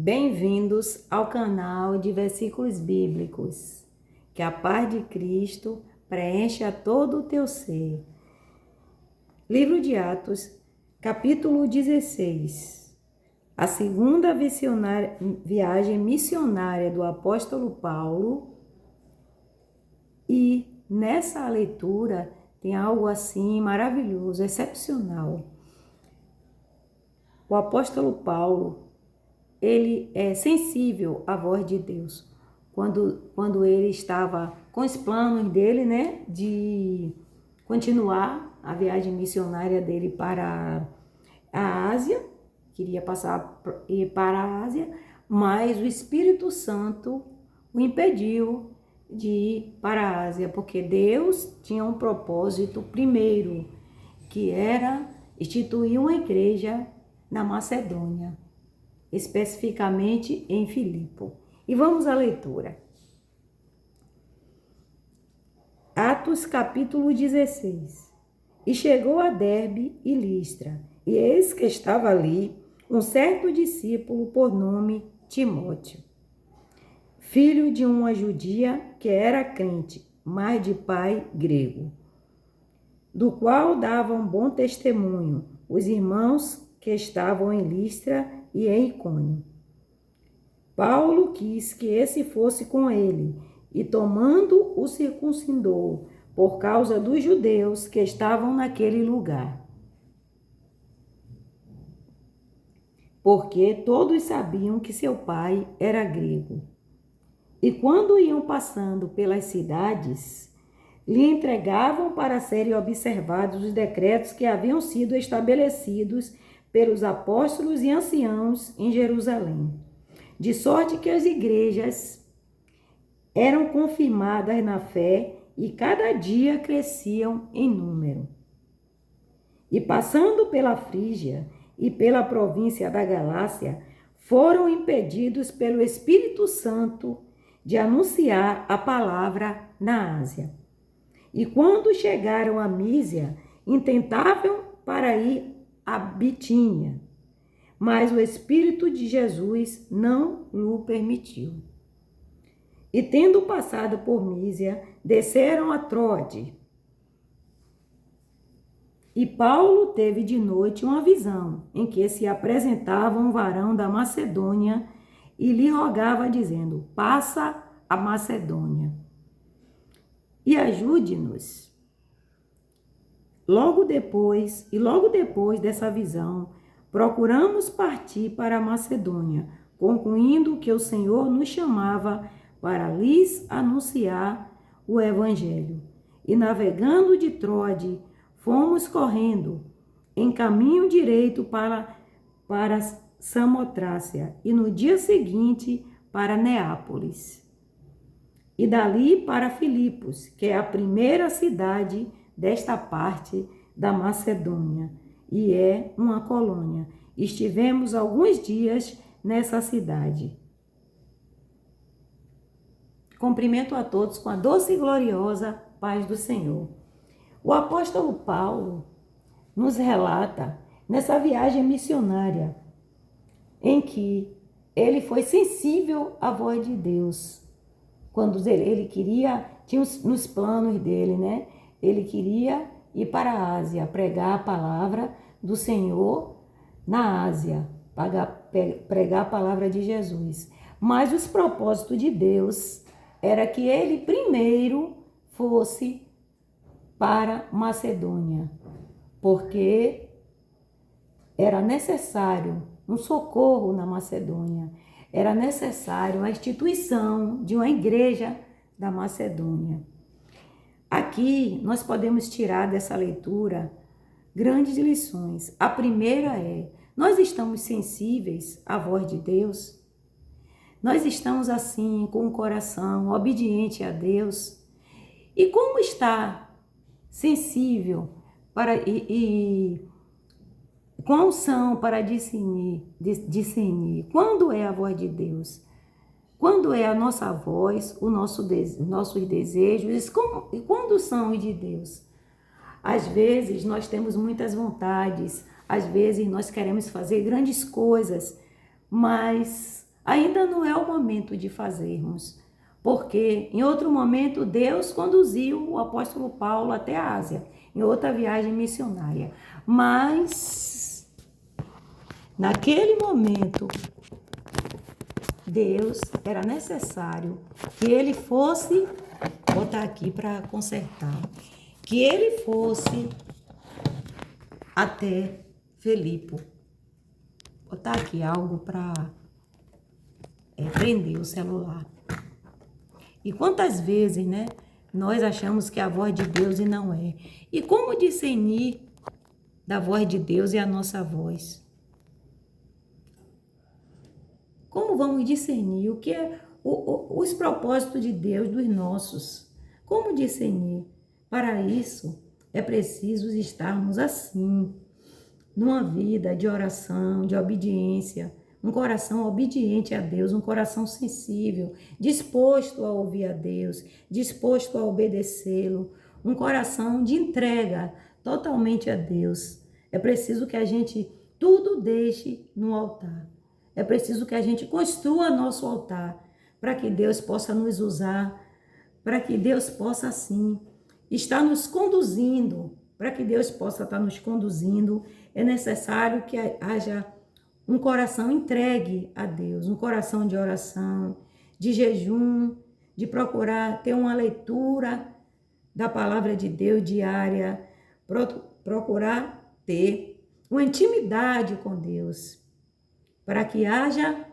Bem-vindos ao canal de versículos bíblicos. Que a paz de Cristo preencha todo o teu ser. Livro de Atos, capítulo 16. A segunda viagem missionária do apóstolo Paulo. E nessa leitura tem algo assim maravilhoso, excepcional. O apóstolo Paulo, ele é sensível à voz de Deus. Quando ele estava com os planos dele, né, de continuar a viagem missionária dele para a Ásia, queria ir para a Ásia, mas o Espírito Santo o impediu de ir para a Ásia, porque Deus tinha um propósito primeiro, que era instituir uma igreja na Macedônia, especificamente em Filipe. E vamos à leitura. Atos capítulo 16. E chegou a Derbe e Listra, e eis que estava ali um certo discípulo por nome Timóteo, filho de uma judia que era crente, mas de pai grego, do qual davam bom testemunho os irmãos que estavam em Listra e em Icônio. Paulo quis que esse fosse com ele, e tomando o circuncidou, por causa dos judeus que estavam naquele lugar. Porque todos sabiam que seu pai era grego. E quando iam passando pelas cidades, lhe entregavam para serem observados os decretos que haviam sido estabelecidos pelos apóstolos e anciãos em Jerusalém. De sorte que as igrejas eram confirmadas na fé e cada dia cresciam em número. E passando pela Frígia e pela província da Galácia, foram impedidos pelo Espírito Santo de anunciar a palavra na Ásia. E quando chegaram a Mísia, intentavam para ir a Bitínia, mas o Espírito de Jesus não o permitiu. E tendo passado por Mísia, desceram a Troade. E Paulo teve de noite uma visão, em que se apresentava um varão da Macedônia e lhe rogava, dizendo: passa a Macedônia e ajude-nos. Logo depois dessa visão, procuramos partir para a Macedônia, concluindo que o Senhor nos chamava para lhes anunciar o Evangelho. E navegando de Troade, fomos correndo em caminho direito para Samotrácia, e no dia seguinte para Neápolis. E dali para Filipos, que é a primeira cidade desta parte da Macedônia, e é uma colônia. Estivemos alguns dias nessa cidade. Cumprimento a todos com a doce e gloriosa paz do Senhor. O apóstolo Paulo nos relata nessa viagem missionária em que ele foi sensível à voz de Deus. Quando ele queria, tinha nos planos dele, né? Ele queria ir para a Ásia, pregar a palavra do Senhor na Ásia, pregar a palavra de Jesus. Mas os propósitos de Deus era que ele primeiro fosse para Macedônia, porque era necessário um socorro na Macedônia, era necessário a instituição de uma igreja da Macedônia. Aqui nós podemos tirar dessa leitura grandes lições. A primeira é: nós estamos sensíveis à voz de Deus? Nós estamos assim, com o coração obediente a Deus? E como está sensível com a unção para discernir quando é a voz de Deus, quando é a nossa voz, nossos desejos, e quando são os de Deus. Às vezes nós temos muitas vontades, às vezes nós queremos fazer grandes coisas, mas Ainda não é o momento de fazermos, porque em outro momento Deus conduziu o apóstolo Paulo até a Ásia, em outra viagem missionária. Mas, naquele momento, Deus era necessário que ele fosse, vou botar aqui para consertar, que ele fosse até Filipe. Vou botar aqui algo para prender o celular. E quantas vezes, né, nós achamos que é a voz de Deus e não é. E como discernir da voz de Deus e a nossa voz? Como vamos discernir o que é os propósitos de Deus dos nossos? Como discernir? Para isso, é preciso estarmos assim, numa vida de oração, de obediência, um coração obediente a Deus, um coração sensível, disposto a ouvir a Deus, disposto a obedecê-lo, um coração de entrega totalmente a Deus. É preciso que a gente tudo deixe no altar. É preciso que a gente construa nosso altar para que Deus possa nos usar, para que Deus possa, assim, estar nos conduzindo. Para que Deus possa estar nos conduzindo, é necessário que haja um coração entregue a Deus, um coração de oração, de jejum, de procurar ter uma leitura da palavra de Deus diária, procurar ter uma intimidade com Deus, para que haja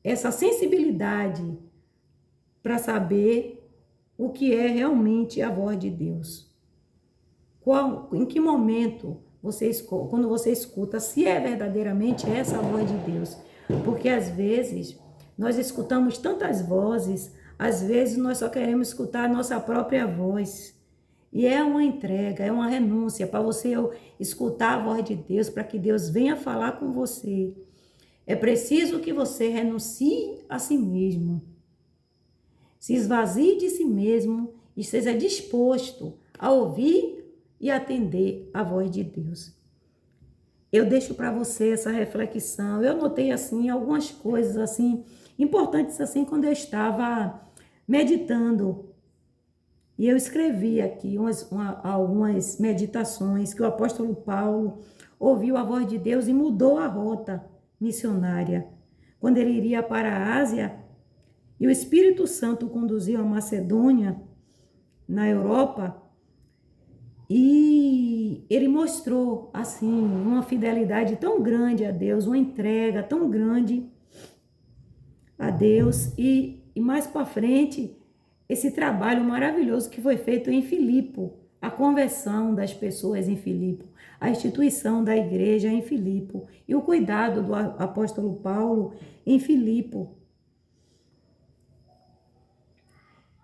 essa sensibilidade para saber o que é realmente a voz de Deus. Em que momento quando você escuta, se é verdadeiramente essa a voz de Deus? Porque às vezes nós escutamos tantas vozes, às vezes nós só queremos escutar a nossa própria voz. E é uma entrega, é uma renúncia para você escutar a voz de Deus, para que Deus venha falar com você. É preciso que você renuncie a si mesmo, se esvazie de si mesmo e seja disposto a ouvir e atender a voz de Deus. Eu deixo para você essa reflexão. Eu notei assim algumas coisas assim importantes assim quando eu estava meditando. E eu escrevi aqui algumas meditações que o apóstolo Paulo ouviu a voz de Deus e mudou a rota missionária. Quando ele iria para a Ásia e o Espírito Santo conduziu a Macedônia, na Europa, e ele mostrou, assim, uma fidelidade tão grande a Deus, uma entrega tão grande a Deus. E mais para frente, esse trabalho maravilhoso que foi feito em Filipe, a conversão das pessoas em Filipe, a instituição da igreja em Filipe e o cuidado do apóstolo Paulo em Filipe.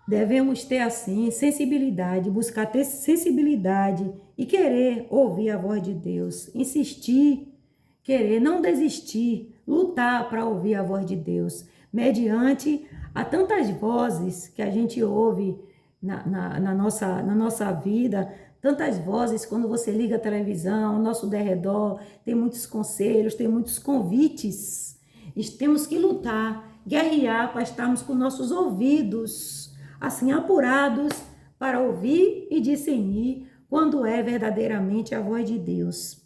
Devemos ter assim sensibilidade, buscar ter sensibilidade e querer ouvir a voz de Deus, insistir, querer não desistir, lutar para ouvir a voz de Deus, mediante a tantas vozes que a gente ouve na nossa vida, tantas vozes quando você liga a televisão, ao nosso derredor, tem muitos conselhos, tem muitos convites. E temos que lutar, guerrear para estarmos com nossos ouvidos assim apurados para ouvir e discernir quando é verdadeiramente a voz de Deus.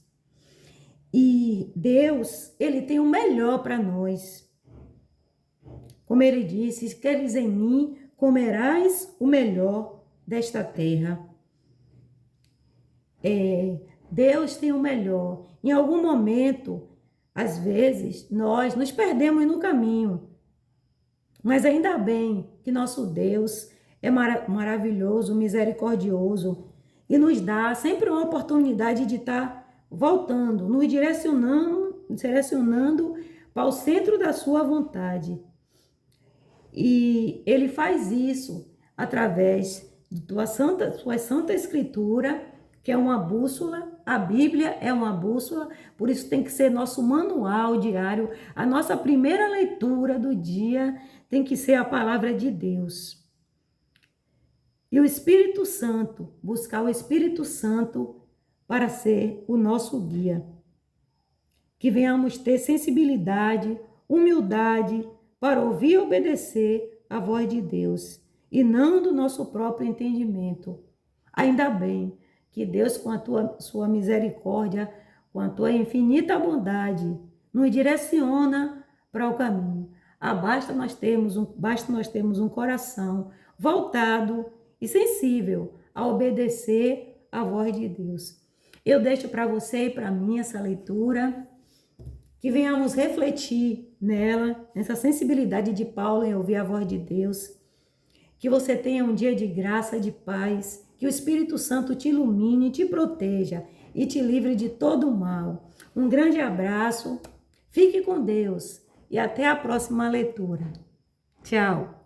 E Deus, ele tem o melhor para nós. Como ele disse, se queres em mim, comerás o melhor desta terra. Deus tem o melhor. Em algum momento, às vezes, nós nos perdemos no caminho. Mas ainda bem que nosso Deus é maravilhoso, misericordioso e nos dá sempre uma oportunidade de estar voltando, nos direcionando para o centro da sua vontade. E ele faz isso através da sua Santa Escritura, que é uma bússola. A Bíblia é uma bússola, por isso tem que ser nosso manual diário. A nossa primeira leitura do dia tem que ser a palavra de Deus. E o Espírito Santo, buscar o Espírito Santo para ser o nosso guia. Que venhamos ter sensibilidade, humildade para ouvir e obedecer a voz de Deus e não do nosso próprio entendimento. Ainda bem que Deus, com a sua misericórdia, com a tua infinita bondade, nos direciona para o caminho. Basta nós termos um coração voltado e sensível a obedecer a voz de Deus. Eu deixo para você e para mim essa leitura, que venhamos refletir nela, nessa sensibilidade de Paulo em ouvir a voz de Deus. Que você tenha um dia de graça, de paz, que o Espírito Santo te ilumine, te proteja e te livre de todo o mal. Um grande abraço, fique com Deus e até a próxima leitura. Tchau!